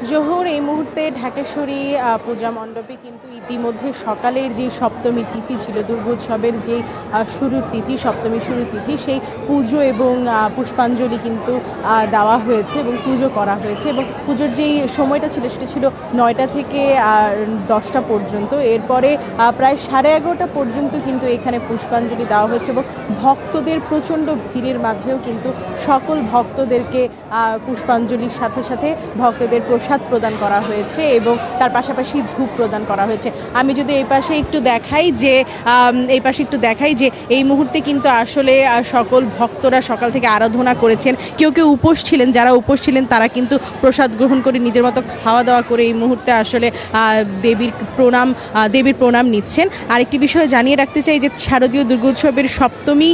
জোহর এই মুহূর্তে ঢাকেশ্বরী পূজা মণ্ডপে কিন্তু ইতিমধ্যে সকালের যে সপ্তমী তিথি ছিল দুর্গোৎসবের যে শুরুর তিথি সপ্তমী শুরুর তিথি সেই পুজো এবং পুষ্পাঞ্জলি কিন্তু দেওয়া হয়েছে এবং পুজো করা হয়েছে এবং পুজোর যেই সময়টা ছিল সেটা ছিল 9টা থেকে 10টা পর্যন্ত। এরপরে প্রায় 11:30টা পর্যন্ত কিন্তু এখানে পুষ্পাঞ্জলি দেওয়া হয়েছে এবং ভক্তদের প্রচণ্ড ভিড়ের মাঝেও কিন্তু সকল ভক্তদেরকে পুষ্পাঞ্জলির সাথে সাথে ভক্তদের প্রসাদ প্রদান করা হয়েছে এবং তার পাশাপাশি ধূপ প্রদান করা হয়েছে। আমি যদি এই পাশে একটু দেখাই যে এই মুহূর্তে কিন্তু আসলে সকল ভক্তরা সকাল থেকে আরাধনা করেছেন। কেউ কেউ উপোস ছিলেন, যারা উপোস ছিলেন তারা কিন্তু প্রসাদ গ্রহণ করে নিজের মতো খাওয়া দাওয়া করে এই মুহূর্তে আসলে দেবীর প্রণাম নিচ্ছেন। আরেকটি বিষয় জানিয়ে রাখতে চাই যে শারদীয় দুর্গোৎসবের সপ্তমী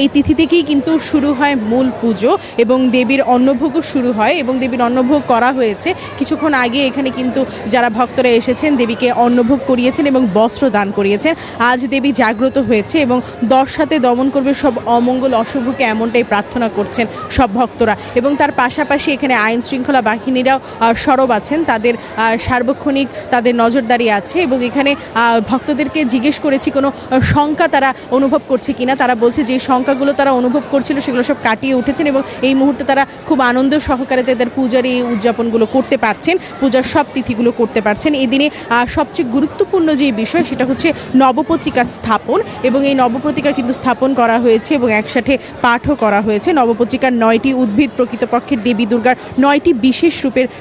এই তিথি থেকেই কিন্তু শুরু হয় মূল পুজো এবং দেবীর অন্নভোগও শুরু হয় এবং দেবীর অন্নভোগ করা হয়েছে। কিছুক্ষণ আগে এখানে কিন্তু যারা ভক্তরা এসেছেন দেবীকে অন্নভোগ করিয়েছেন এবং বস্ত্র দান করিয়েছেন। আজ দেবী জাগ্রত হয়েছে এবং 10 হাতে দমন করবে সব অমঙ্গল অশুভকে, এমনটাই প্রার্থনা করছেন সব ভক্তরা। এবং তার পাশাপাশি এখানে আইন শৃঙ্খলা বাহিনীরাও সরব আছেন, তাদের সার্বক্ষণিক তাদের নজরদারি আছে এবং এখানে ভক্তদেরকে জিজ্ঞেস করেছি কোনো শঙ্কা তারা অনুভব করছে কিনা। তারা বলছে যে শঙ্কাগুলো তারা অনুভব করছিল সেগুলো সব কাটিয়ে উঠেছেন এবং এই মুহূর্তে তারা খুব আনন্দ সহকারে তাদের পূজার এই উদযাপনগুলো করতে পারছেন, পূজার সব তিথিগুলো করতে পারছেন। এই দিনে সবচেয়ে গুরুত্বপূর্ণ যে বিষয় সেটা হচ্ছে নবপত্রিকা স্থাপন এবং এই নবপত্রিকা কিন্তু স্থাপন করা হয়েছে এবং একসাথে পাঠও করা হয়েছে। নবপত্রিকার 9টি উদ্ভিদ প্রকৃতপক্ষের দেবী দুর্গার 9টি বিশেষ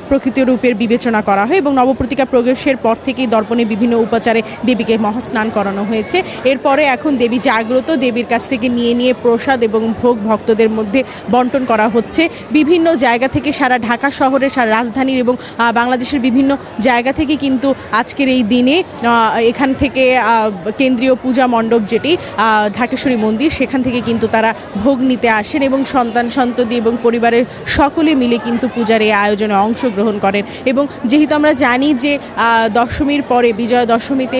প্রকৃত রূপের বিবেচনা করা হয় এবং নবপত্রিকা প্রবেশের পর থেকেই দর্পণে বিভিন্ন উপাচারে দেবীকে মহাস্নান করানো হয়েছে। এরপরে এখন দেবী জাগ্রত, দেবীর কাছ থেকে নিয়ে প্রসাদ এবং ভোগ ভক্তদের মধ্যে বন্টন করা হচ্ছে। বিভিন্ন জায়গা থেকে সারা ঢাকা শহরের, সারা রাজধানীর এবং বাংলাদেশের বিভিন্ন জায়গা থেকে কিন্তু আজকের এই দিনে এখান থেকে কেন্দ্রীয় পূজা মণ্ডপ যেটি ঢাকেশ্বরী মন্দির, সেখান থেকে কিন্তু তারা ভোগ নিতে আসেন এবং সন্ততি এবং পরিবারের সকলে মিলে কিন্তু পূজার এই আয়োজনে অংশগ্রহণ করেন। এবং যেহেতু আমরা জানি যে দশমীর পরে বিজয়া দশমীতে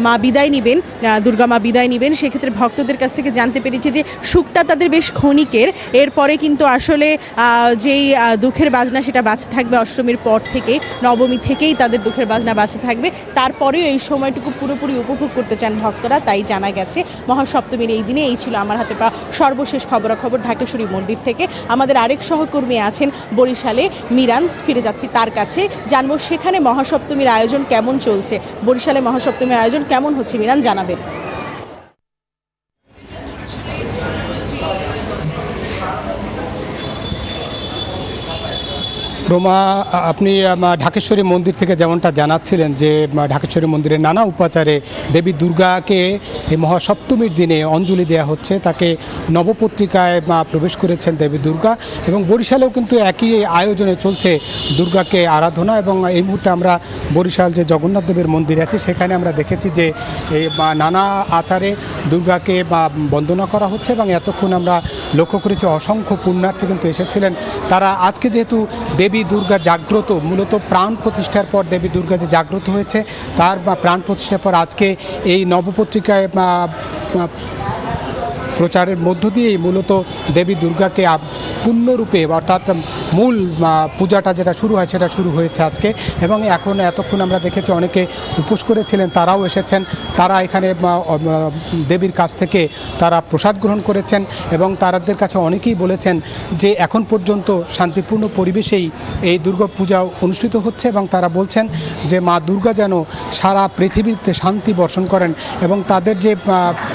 মা বিদায় নেবেন, দুর্গা মা বিদায় নেবেন, সেক্ষেত্রে ভক্তদের কাছ থেকে জানতে পেরেছি যে সুখটা তাদের বেশ ক্ষণিকের। এরপরে কিন্তু আসলে যেই দুঃখের বাজনা সেটা বাজতে থাকবে অষ্টমীর পর থেকে, নবমী থেকেই তাদের দুঃখের বাজনা বাজতে থাকবে। তারপরেও এই সময়টুকু পুরোপুরি উপভোগ করতে চান ভক্তরা, তাই জানা গেছে মহাসপ্তমীর এই দিনে। এই ছিল আমার হাতে পাওয়া সর্বশেষ খবরাখবর ঢাকেশ্বরী মন্দির থেকে। আমাদের আরেক সহকর্মী আছেন বরিশালে, মিরান, ফিরে যাচ্ছি তার কাছে, জানবো সেখানে মহাসপ্তমীর আয়োজন কেমন চলছে। বরিশালে মহাসপ্তমীর আয়োজন কেমন হচ্ছে মিরান, জানাবেন। রোমা, আপনি ঢাকেশ্বরী মন্দির থেকে যেমনটা জানাচ্ছিলেন যে ঢাকেশ্বরী মন্দিরের নানা উপাচারে দেবী দুর্গাকে এই মহাসপ্তমীর দিনে অঞ্জলি দেওয়া হচ্ছে, তাকে নবপত্রিকায় প্রবেশ করেছেন দেবী দুর্গা এবং বরিশালেও কিন্তু একই আয়োজনে চলছে দুর্গাকে আরাধনা। এবং এই মুহূর্তে আমরা বরিশাল যে জগন্নাথ দেবের মন্দির আছে সেখানে আমরা দেখেছি যে নানা আচারে দুর্গাকে বন্দনা করা হচ্ছে এবং এতক্ষণ আমরা লক্ষ্য করেছি অসংখ্য পুণ্যার্থী কিন্তু এসেছিলেন। তারা আজকে যেহেতু দেবী দুর্গা জাগ্রত, মূলত প্রাণ প্রতিষ্ঠার পর দেবী দুর্গা যে জাগ্রত হয়েছে তার প্রাণ প্রতিষ্ঠার পর আজকে এই নবপত্রিকায় প্রচারের মধ্য দিয়েই মূলত দেবী দুর্গাকে পূর্ণরূপে, অর্থাৎ মূল পূজাটা যেটা শুরু হয় সেটা শুরু হয়েছে আজকে। এবং এতক্ষণ আমরা দেখেছি অনেকে উপোস করেছিলেন, তারাও এসেছেন, তারা এখানে দেবীর কাছ থেকে তারা প্রসাদ গ্রহণ করেছেন এবং তাদের কাছে অনেকেই বলেছেন যে এখন পর্যন্ত শান্তিপূর্ণ পরিবেশেই এই দুর্গা পূজা অনুষ্ঠিত হচ্ছে এবং তারা বলছেন যে মা দুর্গা যেন সারা পৃথিবীতে শান্তি বর্ষণ করেন এবং তাদের যে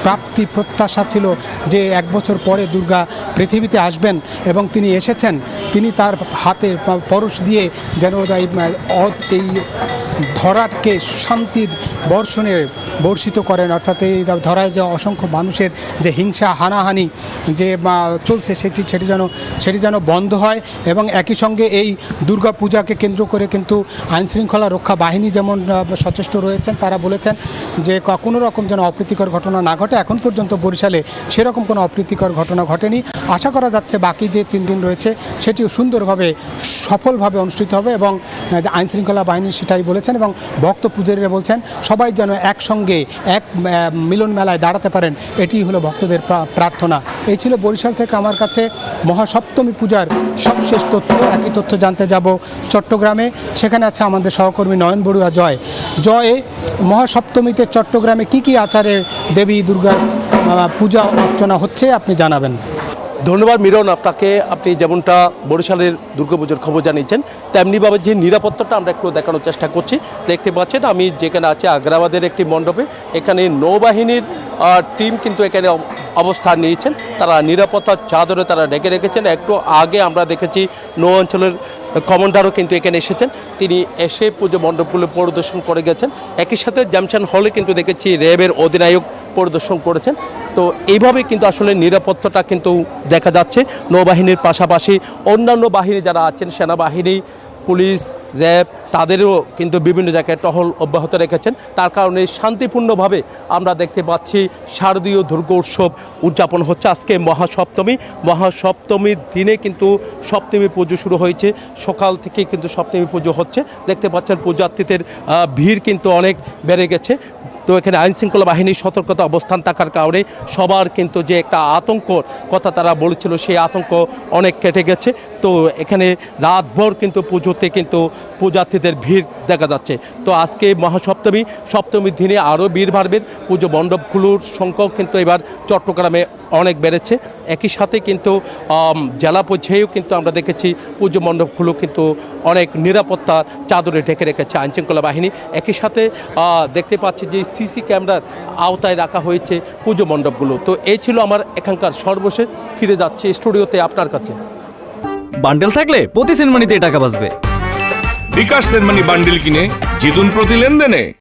প্রাপ্তি প্রত্যাশা ছিল যে 1 বছর পরে দুর্গা পৃথিবীতে আসবেন এবং তিনি এসেছেন, তিনি তার হাতে পরশ দিয়ে যেন এই ধরাকে শান্তির বর্ষণে বর্ষিত করেন। অর্থাৎ এই ধরায় যে অসংখ্য মানুষের যে হিংসা হানাহানি যে চলছে সেটি যেন বন্ধ হয়। এবং একই সঙ্গে এই দুর্গা পূজাকে কেন্দ্র করে কিন্তু আইনশৃঙ্খলা রক্ষা বাহিনী যেমন সচেষ্ট রয়েছেন, তারা বলেছেন যে কোনো রকম যেন অপ্রীতিকর ঘটনা না ঘটে। এখন পর্যন্ত বরিশালে সেরকম কোনো অপ্রীতিকর ঘটনা ঘটেনি। আশা করা যাচ্ছে বাকি যে 3 দিন রয়েছে সেটিও সুন্দরভাবে সফলভাবে অনুষ্ঠিত হবে এবং আইনশৃঙ্খলা বাহিনী সেটাই বলেছে। করেছেন এবং ভক্ত পূজারীরা বলছেন সবাই যেন একসঙ্গে এক মিলন মেলায় দাঁড়াতে পারেন, এটি হলো ভক্তদের প্রার্থনা। এই ছিল বরিশাল থেকে আমার কাছে মহাসপ্তমী পূজার সবশেষ তথ্য। একই তথ্য জানতে যাব চট্টগ্রামে, সেখানে আছে আমাদের সহকর্মী নয়ন বড়ুয়া। জয়ে মহাসপ্তমীতে চট্টগ্রামে কি আচারে দেবী দুর্গার পূজা অর্চনা হচ্ছে আপনি জানাবেন। ধন্যবাদ মিরন আপনাকে। আপনি যেমনটা বরিশালের দুর্গাপুজোর খবর জানিয়েছেন, তেমনিভাবে যে নিরাপত্তাটা আমরা একটু দেখানোর চেষ্টা করছি। দেখতে পাচ্ছেন আমি যেখানে আছি আগ্রাবাদের একটি মণ্ডপে, এখানে নৌবাহিনীর টিম কিন্তু এখানে অবস্থান নিয়েছেন। তারা নিরাপত্তার চাদরে তারা ডেকে রেখেছেন। একটু আগে আমরা দেখেছি নৌ অঞ্চলের কমান্ডারও কিন্তু এখানে এসেছেন, তিনি এসে পুজো মণ্ডপগুলো পরিদর্শন করে গেছেন। একই সাথে জ্যামশান হলে কিন্তু দেখেছি র্যাবের অধিনায়ক পরিদর্শন করেছেন। তো এইভাবে কিন্তু আসলে নিরাপত্তাটা কিন্তু দেখা যাচ্ছে। নৌবাহিনীর পাশাপাশি অন্যান্য বাহিনী যারা আছেন, সেনাবাহিনী, পুলিশ, র্যাব, তাদেরও কিন্তু বিভিন্ন জায়গায় টহল অব্যাহত রেখেছেন। তার কারণে শান্তিপূর্ণভাবে আমরা দেখতে পাচ্ছি শারদীয় দুর্গা উৎসব উদযাপন হচ্ছে। আজকে মহাসপ্তমীর দিনে কিন্তু সপ্তমী পুজো শুরু হয়েছে। সকাল থেকে কিন্তু সপ্তমী পুজো হচ্ছে। দেখতে পাচ্ছেন পূজার্থীদের ভিড় কিন্তু অনেক বেড়ে গেছে। তো এখানে আইনশৃঙ্খলা বাহিনীর সতর্কতা অবস্থান থাকার কারণে সবার কিন্তু যে একটা আতঙ্কর কথা তারা বলেছিল, সেই আতঙ্ক অনেক কেটে গেছে। তো এখানে রাতভর কিন্তু পুজোতে কিন্তু পূজার্থীদের ভিড় দেখা যাচ্ছে। তো আজকে সপ্তমীর দিনে আরও ভিড় বাড়বে। পুজো মণ্ডপগুলোর সংখ্যাও কিন্তু এবার চট্টগ্রামে অনেক বেড়েছে। একই সাথে কিন্তু জেলা পর্যায়েও কিন্তু আমরা দেখেছি পুজো মণ্ডপগুলো কিন্তু অনেক নিরাপত্তা চাদরে ঢেকে রেখেছে আইনশৃঙ্খলা বাহিনী। একই সাথে দেখতে পাচ্ছি যে সিসি ক্যামেরার আওতায় রাখা হয়েছে পুজো মণ্ডপগুলো। তো এই ছিল আমার এখানকার সর্বশেষ। ফিরে যাচ্ছে স্টুডিওতে আপনার কাছে। বান্ডেল থাকলে প্রতি সেনমানিতে টাকা বাঁচবে। বিকাশ সেনমানি বান্ডিল কিনে জিতুন প্রতি লেনদেনে।